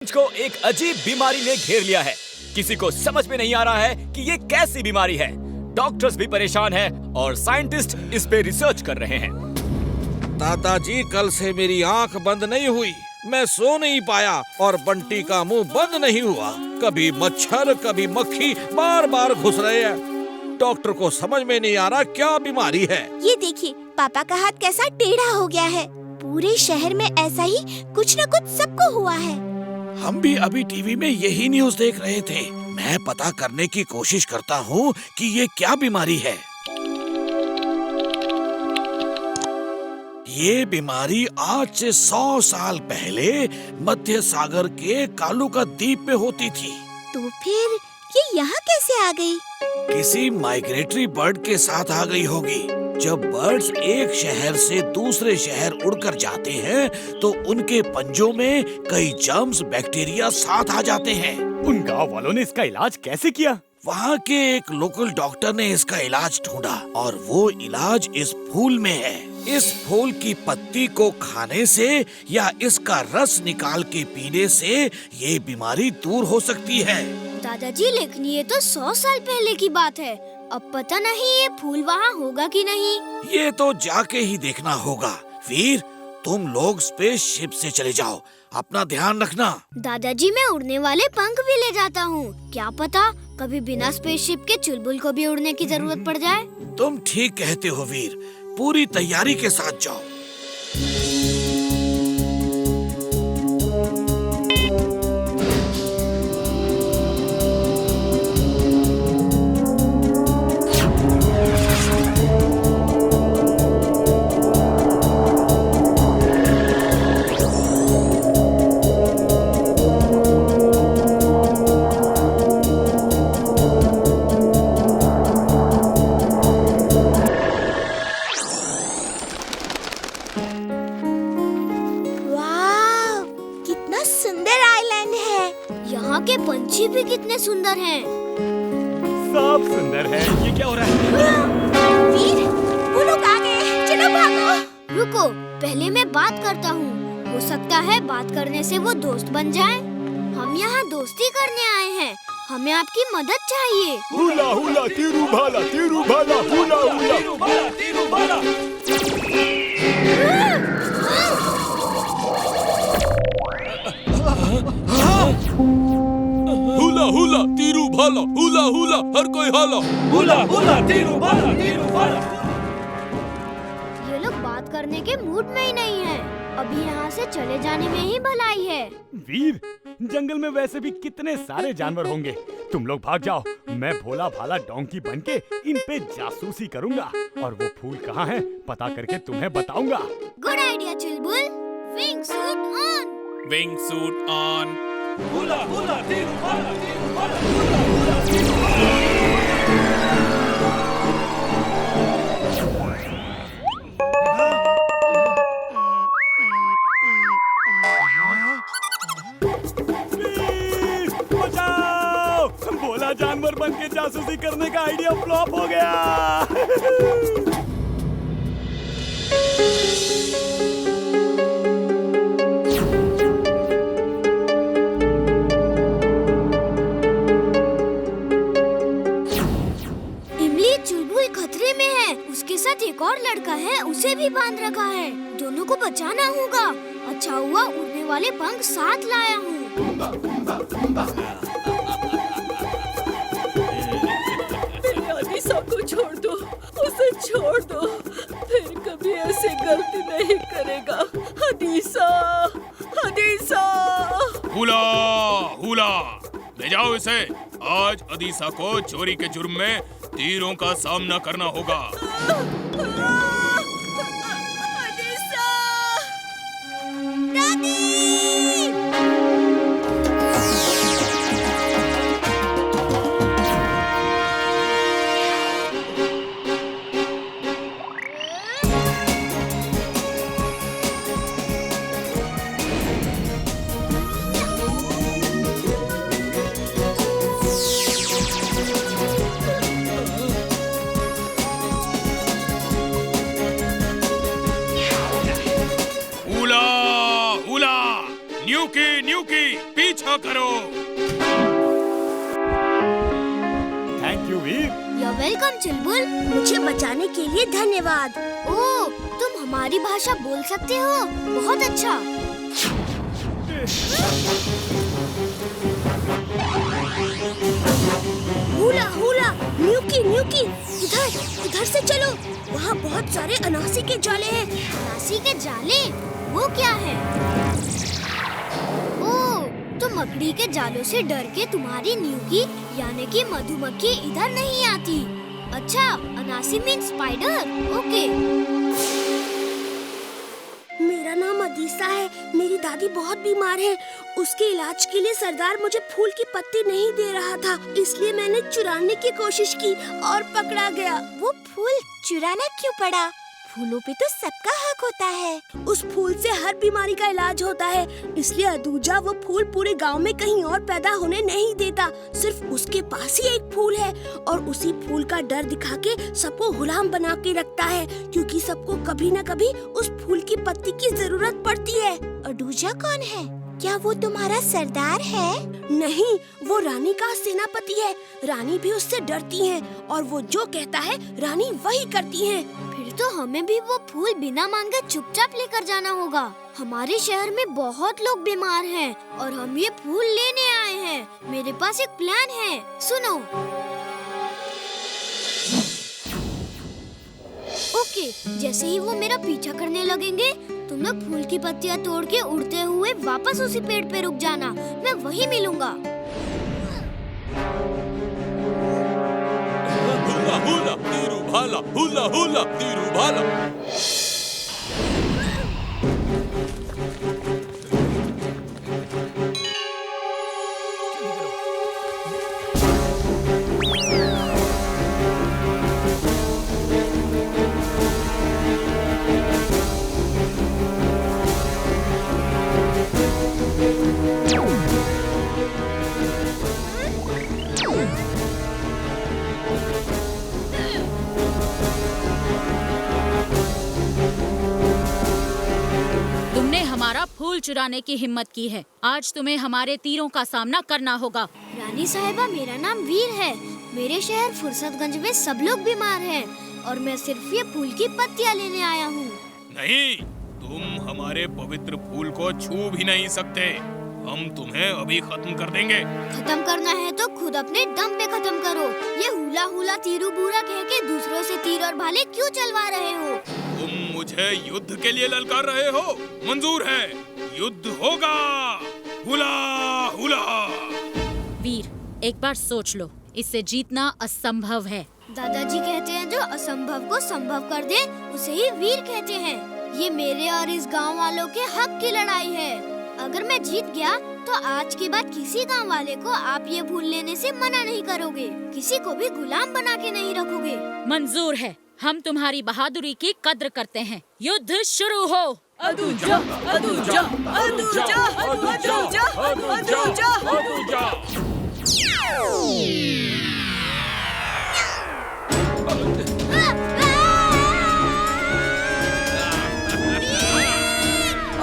को एक अजीब बीमारी ने घेर लिया है। किसी को समझ में नहीं आ रहा है कि ये कैसी बीमारी है। डॉक्टर्स भी परेशान हैं और साइंटिस्ट इस पे रिसर्च कर रहे हैं। दादाजी, कल से मेरी आंख बंद नहीं हुई, मैं सो नहीं पाया और बंटी का मुंह बंद नहीं हुआ। कभी मच्छर कभी मक्खी बार बार घुस रहे हैं। डॉक्टर को समझ में नहीं आ रहा क्या बीमारी है। ये देखिए, पापा का हाथ कैसा टेढ़ा हो गया है। पूरे शहर में ऐसा ही कुछ न कुछ सबको हुआ है। हम भी अभी टीवी में यही न्यूज़ देख रहे थे। मैं पता करने की कोशिश करता हूँ कि ये क्या बीमारी है। ये बीमारी आज से 100 साल पहले मध्य सागर के कालूका द्वीप पे होती थी। तो फिर ये यहाँ कैसे आ गई? किसी माइग्रेटरी बर्ड के साथ आ गई होगी। जब बर्ड्स एक शहर से दूसरे शहर उड़कर जाते हैं तो उनके पंजों में कई जर्म्स बैक्टीरिया साथ आ जाते हैं। उन गांव वालों ने इसका इलाज कैसे किया? वहाँ के एक लोकल डॉक्टर ने इसका इलाज ढूंढा और वो इलाज इस फूल में है। इस फूल की पत्ती को खाने से या इसका रस निकाल के पीने से ये बीमारी दूर हो सकती है। दादाजी, लेकिन ये तो 100 साल पहले की बात है। अब पता नहीं ये फूल वहाँ होगा कि नहीं। ये तो जाके ही देखना होगा। वीर, तुम लोग स्पेस शिप से चले जाओ, अपना ध्यान रखना। दादाजी, मैं उड़ने वाले पंख भी ले जाता हूँ। क्या पता कभी बिना स्पेसशिप के चुलबुल को भी उड़ने की जरूरत पड़ जाए। तुम ठीक कहते हो वीर, पूरी तैयारी के साथ जाओ। यहाँ के पंछी भी कितने सुंदर हैं। सब सुंदर है। ये क्या हो रहा है? वीर, वो लोग आ गए, चलो भागो। रुको, पहले मैं बात करता हूँ। हो सकता है बात करने से वो दोस्त बन जाए। हम यहाँ दोस्ती करने आए हैं, हमें आपकी मदद चाहिए। हुला हुला तीरू भाला, तीरू भाला, हुला हुला तीरू भाला, तीरू भाला। हुला हुला तीरू भाला, हुला हुला हर कोई हाला, हुला हुला तीरू भाला, तीरू भाला। ये लोग बात करने के मूड में ही नहीं है। अभी यहाँ से चले जाने में ही भलाई है। वीर, जंगल में वैसे भी कितने सारे जानवर होंगे। तुम लोग भाग जाओ, मैं भोला भाला डोंकी बनके इन पे जासूसी करूंगा और वो फूल कहाँ हैं पता करके तुम्हें बताऊंगा। Good idea Chulbul. Wing suit on. Wing suit on. हुला हुला तीरू भाला, तीरू भाला, हुला हुला तीरू भाला। बचाओ! भोला जानवर बन के जासूसी करने का आइडिया फ्लॉप हो गया। खतरे में है। उसके साथ एक और लड़का है, उसे भी बांध रखा है। दोनों को बचाना होगा। अच्छा हुआ उड़ने वाले पंख साथ लाया हूँ। अदीसा को छोड़ दो, उसे छोड़ दो, फिर कभी ऐसे गलती नहीं करेगा। अदीसा, अदीसा। हुला हुला, ले जाओ इसे। आज अदीसा को चोरी के जुर्म में तीरों का सामना करना होगा। अदीसा! दादी! न करो। Thank you Veer. You're welcome, चुलबुल। मुझे बचाने के लिए धन्यवाद। ओह, तुम हमारी भाषा बोल सकते हो? बहुत अच्छा। हुला हुला, न्यूकी न्यूकी, इधर से चलो। वहाँ बहुत सारे अनासी के जाले हैं। अनासी के जाले? वो क्या है? ओह, तो मकड़ी के जालों से डर के तुम्हारी न्यूकी यानी कि मधुमक्खी इधर नहीं आती। अच्छा, अनासी मीन स्पाइडर। ओके। मेरा नाम अदीसा है। मेरी दादी बहुत बीमार है। उसके इलाज के लिए सरदार मुझे फूल की पत्ती नहीं दे रहा था, इसलिए मैंने चुराने की कोशिश की और पकड़ा गया। वो फूल चुराना क्यों पड़ा? फूलों पे तो सबका हक होता है। उस फूल से हर बीमारी का इलाज होता है, इसलिए अदूजा वो फूल पूरे गांव में कहीं और पैदा होने नहीं देता। सिर्फ उसके पास ही एक फूल है और उसी फूल का डर दिखा के सबको गुलाम बना के रखता है, क्योंकि सबको कभी न कभी उस फूल की पत्ती की जरूरत पड़ती है। अदूजा कौन है? क्या वो तुम्हारा सरदार है? नहीं, वो रानी का सेनापति है। रानी भी उससे डरती है और वो जो कहता है रानी वही करती है। फिर तो हमें भी वो फूल बिना मांगे चुपचाप लेकर जाना होगा। हमारे शहर में बहुत लोग बीमार हैं और हम ये फूल लेने आए हैं। मेरे पास एक प्लान है, सुनो। ओके, जैसे ही वो मेरा पीछा करने लगेंगे, तुम लोग फूल की पत्तियां तोड़ के उड़ते हुए वापस उसी पेड़ पे रुक जाना। मैं वहीं मिलूंगा। हुला हुला तीरू भाला, हुला हुला तीरू भाला। हमारा फूल चुराने की हिम्मत की है। आज तुम्हें हमारे तीरों का सामना करना होगा। रानी साहिबा, मेरा नाम वीर है। मेरे शहर फुर्सतगंज में सब लोग बीमार हैं और मैं सिर्फ ये फूल की पत्तियां लेने आया हूँ। नहीं, तुम हमारे पवित्र फूल को छू भी नहीं सकते। हम तुम्हें अभी खत्म कर देंगे। खत्म करना है तो खुद अपने दम पे खत्म करो। ये हुला हुला तीरू बूरा कह के दूसरों से तीर और भाले क्यों चलवा रहे हो? तुम मुझे युद्ध के लिए ललकार रहे हो? मंजूर है, युद्ध होगा। Hula hula. वीर, एक बार सोच लो, इससे जीतना असंभव है। दादाजी कहते हैं जो असंभव को संभव कर दे उसे ही वीर कहते हैं। ये मेरे और इस गांव वालों के हक की लड़ाई है। अगर मैं जीत गया तो आज के बाद किसी गांव वाले को आप ये फूल लेने से मना नहीं करोगे, किसी को भी गुलाम बना के नहीं रखोगे। मंजूर है, हम तुम्हारी बहादुरी की कद्र करते हैं। युद्ध शुरू हो। अदूजा, अदूजा, अदूजा, अदूजा, अदूजा, अदूजा।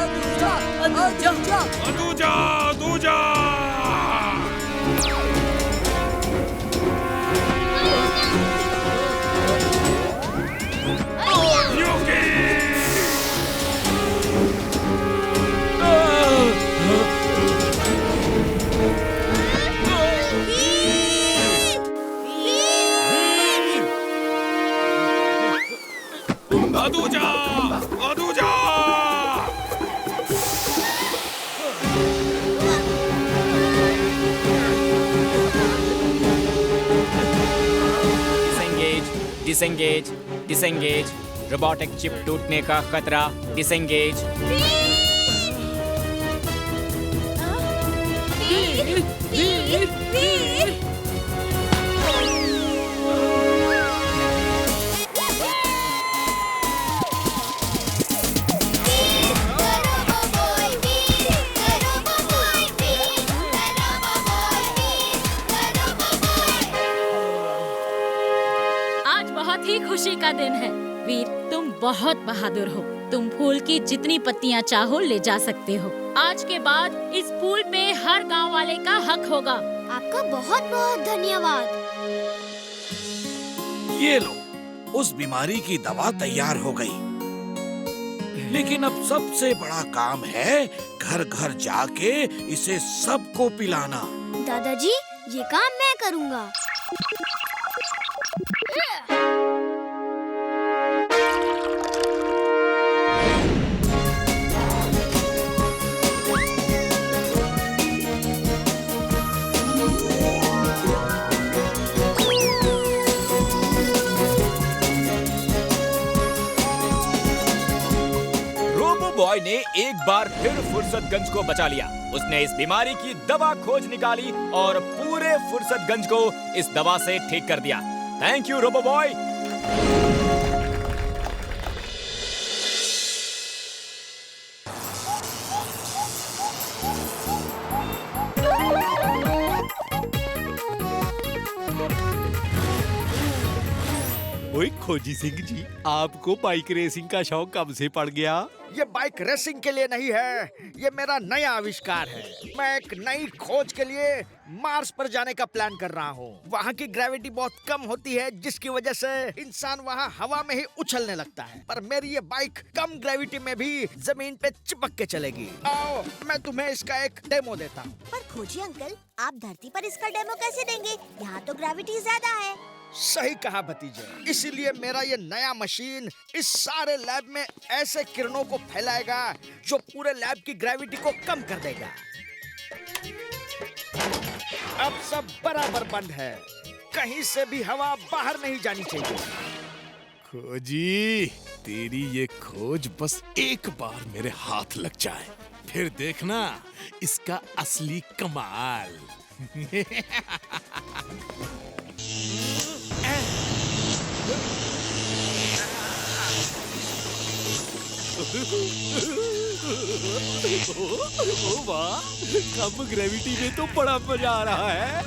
अदूजा, अदूजा, अदूजा। अदूजा, अदूजा। डिसएंगेज, डिसएंगेज, रोबोटिक चिप टूटने का खतरा। डिसएंगेज। बहुत ही खुशी का दिन है। वीर, तुम बहुत बहादुर हो। तुम फूल की जितनी पत्तियां चाहो ले जा सकते हो। आज के बाद इस फूल पे हर गांव वाले का हक होगा। आपका बहुत बहुत धन्यवाद। ये लो, उस बीमारी की दवा तैयार हो गई। लेकिन अब सबसे बड़ा काम है घर घर जाके इसे सबको पिलाना। दादाजी, ये काम मैं करूँगा। बॉय ने एक बार फिर फुर्सतगंज को बचा लिया। उसने इस बीमारी की दवा खोज निकाली और पूरे फुर्सतगंज को इस दवा से ठीक कर दिया। Thank you robo boy. ओए खोजी सिंह जी, आपको बाइक रेसिंग का शौक कब से पड़ गया? ये बाइक रेसिंग के लिए नहीं है, ये मेरा नया आविष्कार है। मैं एक नई खोज के लिए मार्स पर जाने का प्लान कर रहा हूँ। वहाँ की ग्रेविटी बहुत कम होती है, जिसकी वजह से इंसान वहाँ हवा में ही उछलने लगता है। पर मेरी ये बाइक कम ग्रेविटी में भी जमीन पे चिपक के चलेगी। आओ, मैं तुम्हें इसका एक डेमो देता हूँ। पर खोजी अंकल, आप धरती पर इसका डेमो कैसे देंगे? यहाँ तो ग्रेविटी ज्यादा है। सही कहा भतीजे, इसीलिए मेरा ये नया मशीन इस सारे लैब में ऐसे किरणों को फैलाएगा जो पूरे लैब की ग्रेविटी को कम कर देगा। अब सब बराबर बंद है, कहीं से भी हवा बाहर नहीं जानी चाहिए। खोजी, तेरी ये खोज बस एक बार मेरे हाथ लग जाए, फिर देखना इसका असली कमाल। वाह, कम ग्रेविटी में तो बड़ा मजा आ रहा है।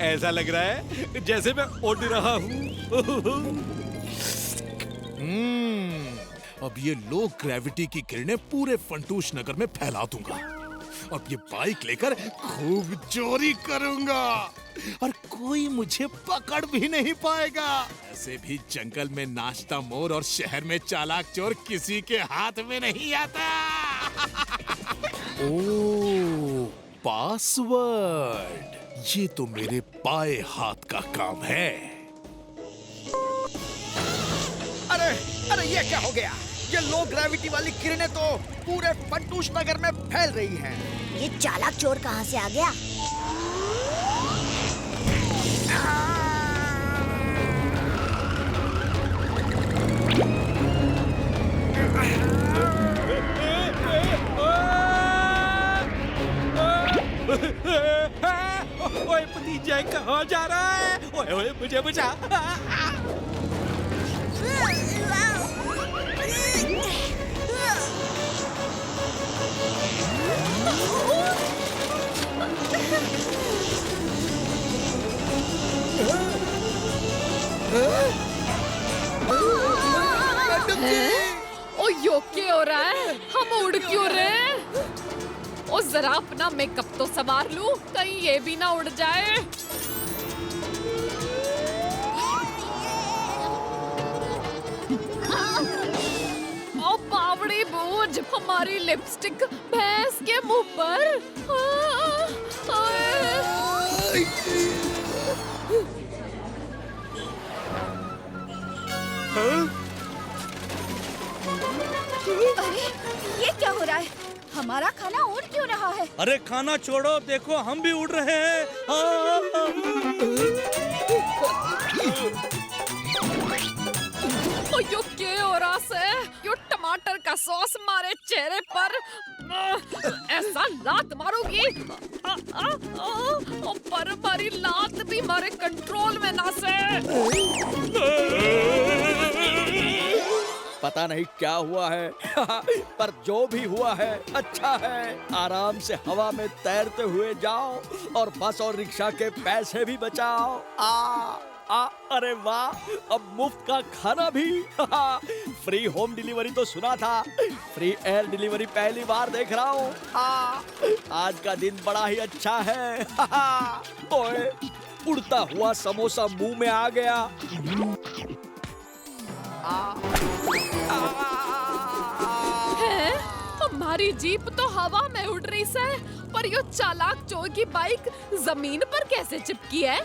ऐसा लग रहा है जैसे मैं उड़ रहा हूँ। अब ये लो ग्रेविटी की किरणें पूरे फंटूश नगर में फैला दूंगा। अब ये बाइक लेकर खूब चोरी करूंगा और कोई मुझे पकड़ भी नहीं पाएगा। ऐसे भी जंगल में नाचता मोर और शहर में चालाक चोर किसी के हाथ में नहीं आता। ओह, पासवर्ड, ये तो मेरे बाएं हाथ का काम है। अरे अरे, ये क्या हो गया? ये लो ग्रेविटी वाली किरणें तो पूरे फंटूश नगर में फैल रही हैं। ये चालाक चोर कहाँ से आ गया? ओए भतीजा, कहाँ जा रहा है? ओए ओए, मुझे बचा। ओ, यो क्या हो रहा है? हम उड़ क्यों रहे हैं? ओ, जरा अपना मेकअप तो संवार लूं, कहीं ये भी ना उड़ जाए। ओ बावड़ी बूझ, हमारी लिपस्टिक भैंस के मुंह पर। अरे, ये क्या हो रहा है? हमारा खाना उड़ क्यों रहा है? अरे खाना छोड़ो, देखो हम भी उड़ रहे हैं। ओ, यो क्या हो रहा है? यो टमाटर का सॉस मारे चेहरे पर। ऐसा लात मारूंगी पर हमारी लात भी हमारे कंट्रोल में ना से। पता नहीं क्या हुआ है पर जो भी हुआ है अच्छा है। आराम से हवा में तैरते हुए जाओ और बस और रिक्शा के पैसे भी बचाओ। अरे वाह, अब मुफ्त का खाना भी। फ्री होम डिलीवरी तो सुना था, फ्री एयर डिलीवरी पहली बार देख रहा हूँ। आज का दिन बड़ा ही अच्छा है। ओए, उड़ता हुआ समोसा मुंह में आ गया। है? हमारी जीप तो हवा में उड़ रही है, पर यो चालाक चोर की बाइक जमीन पर कैसे चिपकी है?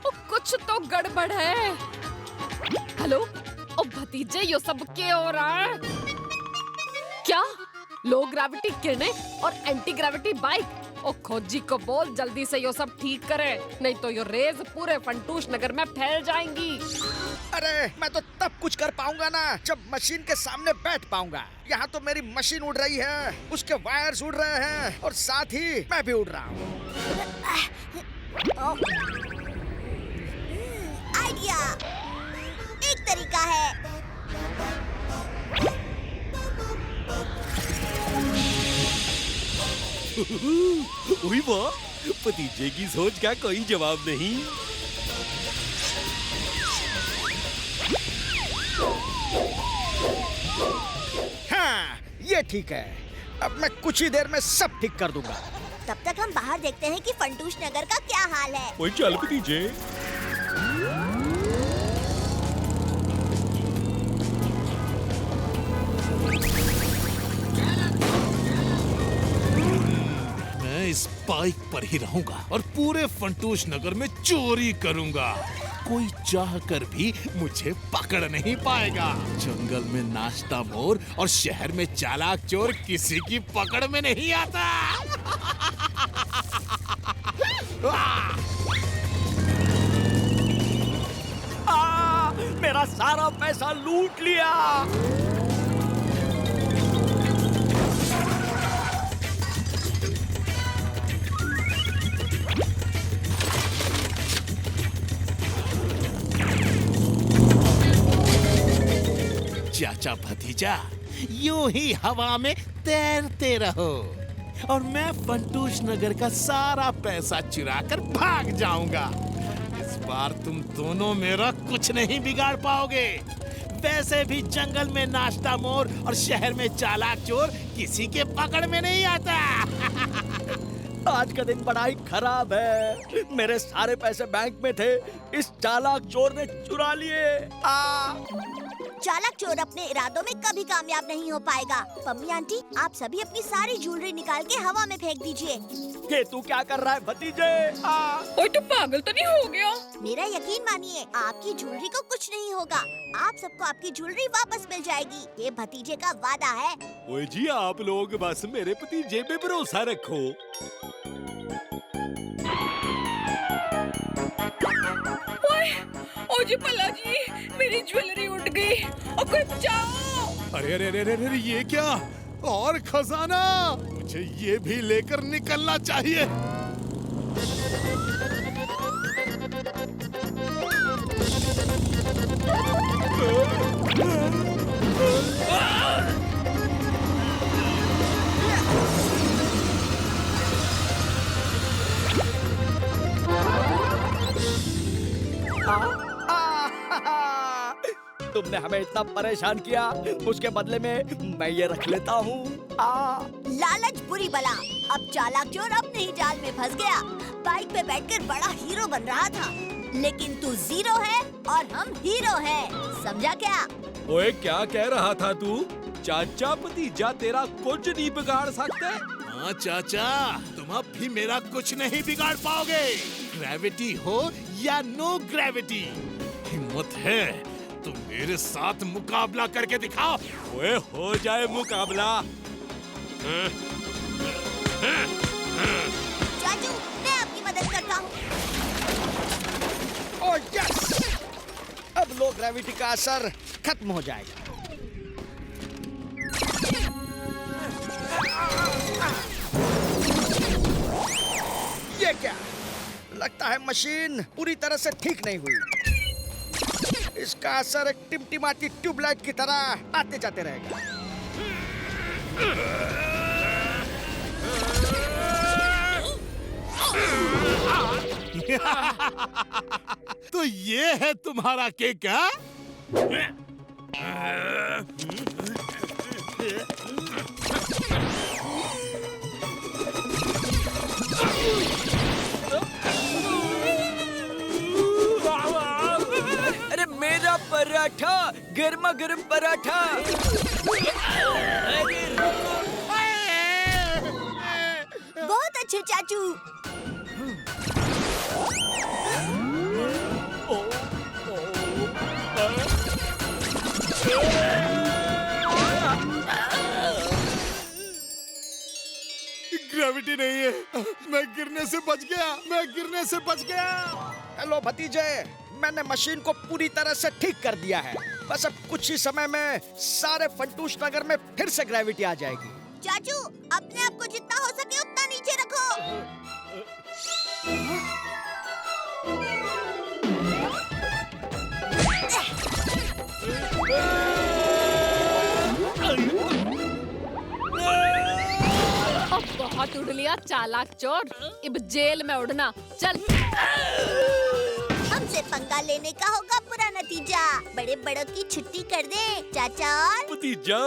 ओ, कुछ तो गड़बड़ है। हेलो, ओ भतीजे, यो सब क्या हो रहा है? क्या लो ग्रेविटी किरणें और एंटी ग्रेविटी बाइक? ओ खोजी को बोल जल्दी से यो सब ठीक करे, नहीं तो यो रेज पूरे फंटूश नगर में फैल जाएंगी। अरे मैं तो तब कुछ कर पाऊंगा ना जब मशीन के सामने बैठ पाऊंगा। यहाँ तो मेरी मशीन उड़ रही है, उसके वायर्स उड़ रहे हैं और साथ ही मैं भी उड़ रहा हूँ। आइडिया, एक तरीका है। उई वाह, भतीजे की सोच का कोई जवाब नहीं। हाँ, ये ठीक है। अब मैं कुछ ही देर में सब ठीक कर दूंगा। तब तक हम बाहर देखते हैं कि फंटूश नगर का क्या हाल है। ओए चल भतीजे। मैं इस बाइक पर ही रहूंगा और पूरे फंटूश नगर में चोरी करूंगा। कोई चाह कर भी मुझे पकड़ नहीं पाएगा। जंगल में नाश्ता मोर और शहर में चालाक चोर किसी की पकड़ में नहीं आता। मेरा सारा पैसा लूट लिया। चाचा भतीजा यूं ही हवा में तैरते रहो और मैं फंटूश नगर का सारा पैसा चुरा कर भाग जाऊंगा। इस बार तुम दोनों मेरा कुछ नहीं बिगाड़ पाओगे। वैसे भी जंगल में नाश्ता मोर और शहर में चालाक चोर किसी के पकड़ में नहीं आता। आज का दिन बड़ा ही खराब है। मेरे सारे पैसे बैंक में थे, इस चालाक चोर ने चुरा लिए। चालाक चोर अपने इरादों में कभी कामयाब नहीं हो पाएगा। पम्मी आंटी, आप सभी अपनी सारी ज्वेलरी निकाल के हवा में फेंक दीजिए। ये तू क्या कर रहा है भतीजे? ओए, तू पागल तो नहीं हो गया? मेरा यकीन मानिए, आपकी ज्वेलरी को कुछ नहीं होगा। आप सबको आपकी ज्वेलरी वापस मिल जाएगी, ये भतीजे का वादा है। ओए जी, आप लोग बस मेरे भतीजे पे भरोसा रखो। ओ जी भला जी, मेरी ज्वेलरी उड़ गई। ओ कोई बचाओ। अरे अरे अरे अरे, ये क्या? और खजाना, मुझे ये भी लेकर निकलना चाहिए। तुमने हमें इतना परेशान किया, उसके बदले में मैं ये रख लेता हूँ। लालच बुरी बला। अब चालाक चोर अपने ही जाल में फंस गया। बाइक पे बैठकर बड़ा हीरो बन रहा था, लेकिन तू जीरो है और हम हीरो हैं। समझा क्या? ओए, क्या कह रहा था तू? चाचा भतीजा तेरा कुछ नहीं बिगाड़ सकते। हाँ चाचा, तुम अब भी मेरा कुछ नहीं बिगाड़ पाओगे। ग्रेविटी हो या नो ग्रेविटी, हिम्मत है तो मेरे साथ मुकाबला करके दिखाओ। ओए, हो जाए मुकाबला। चाचू, मैं आपकी मदद करता हूँ। Oh yes! अब लो ग्रेविटी का असर खत्म हो जाएगा। ये क्या? लगता है मशीन पूरी तरह से ठीक नहीं हुई। इसका असर एक टिमटिमाती ट्यूबलाइट की तरह आते जाते रहेगा। तो ये है तुम्हारा केक, हाँ? अरे मेरा पराठा, गर्मा गर्म पराठा। बहुत अच्छे चाचू। ग्रेविटी नहीं है। मैं गिरने से बच गया। हेलो भतीजे, मैंने मशीन को पूरी तरह से ठीक कर दिया है। बस अब कुछ ही समय में सारे फंटूश नगर में फिर से ग्रेविटी आ जाएगी। चाचू, अपने आप को जितना हो सके उतना नीचे रखो। अब बहुत उड़ लिया चालाक चोर, अब जेल में उड़ना। चल। हमसे पंगा लेने का होगा बुरा नतीजा। बड़े बड़ों की छुट्टी कर दे चाचा। और भतीजा